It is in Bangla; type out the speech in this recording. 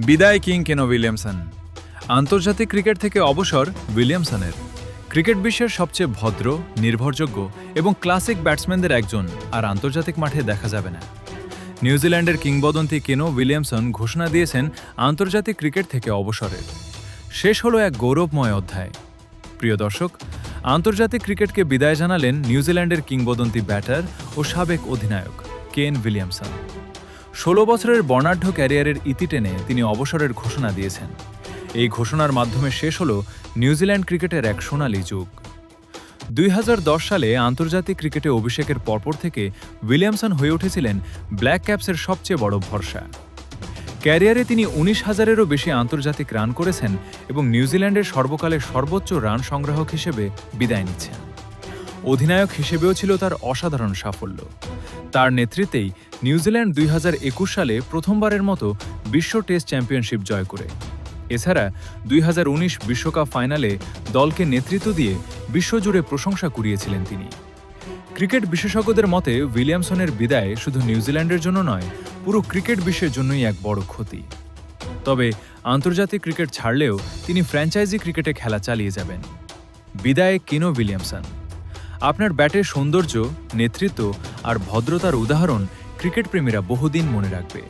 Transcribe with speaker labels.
Speaker 1: বিদায় কিং কেন উইলিয়ামসন। আন্তর্জাতিক ক্রিকেট থেকে অবসর উইলিয়ামসনের। ক্রিকেট বিশ্বের সবচেয়ে ভদ্র, নির্ভরযোগ্য এবং ক্লাসিক ব্যাটসম্যানদের একজন আর আন্তর্জাতিক মাঠে দেখা যাবে না। নিউজিল্যান্ডের কিংবদন্তি কেন উইলিয়ামসন ঘোষণা দিয়েছেন আন্তর্জাতিক ক্রিকেট থেকে অবসরের। শেষ হলো এক গৌরবময় অধ্যায়। প্রিয় দর্শক, আন্তর্জাতিক ক্রিকেটকে বিদায় জানালেন নিউজিল্যান্ডের কিংবদন্তি ব্যাটার ও সাবেক অধিনায়ক কেন উইলিয়ামসন। ১৬ বছরের বর্ণাঢ্য ক্যারিয়ারের ইতি টেনে তিনি অবসরের ঘোষণা দিয়েছেন। এই ঘোষণার মাধ্যমে শেষ হল নিউজিল্যান্ড ক্রিকেটের এক সোনালী যুগ। ২০১০ সালে আন্তর্জাতিক ক্রিকেটে অভিষেকের পরপর থেকে উইলিয়ামসন হয়ে উঠেছিলেন ব্ল্যাক ক্যাপসের সবচেয়ে বড় ভরসা। ক্যারিয়ারে তিনি ১৯,০০০-এরও বেশি আন্তর্জাতিক রান করেছেন এবং নিউজিল্যান্ডের সর্বকালের সর্বোচ্চ রান সংগ্রাহক হিসেবে বিদায় নিচ্ছেন। অধিনায়ক হিসেবেও ছিল তার অসাধারণ সাফল্য। তার নেতৃত্বেই নিউজিল্যান্ড ২০২১ সালে প্রথমবারের মতো বিশ্ব টেস্ট চ্যাম্পিয়নশিপ জয় করে। এছাড়া ২০১৯ বিশ্বকাপ ফাইনালে দলকে নেতৃত্ব দিয়ে বিশ্বজুড়ে প্রশংসা কুড়িয়েছিলেন তিনি। ক্রিকেট বিশেষজ্ঞদের মতে উইলিয়ামসনের বিদায় শুধু নিউজিল্যান্ডের জন্য নয়, পুরো ক্রিকেট বিশ্বের জন্যই এক বড় ক্ষতি। তবে আন্তর্জাতিক ক্রিকেট ছাড়লেও তিনি ফ্র্যাঞ্চাইজি ক্রিকেটে খেলা চালিয়ে যাবেন। বিদায়ে কেন উইলিয়ামসন। আপনার ব্যাটের সৌন্দর্য, নেতৃত্ব আর ভদ্রতার উদাহরণ ক্রিকেট প্রেমীরা বহুদিন মনে রাখবে।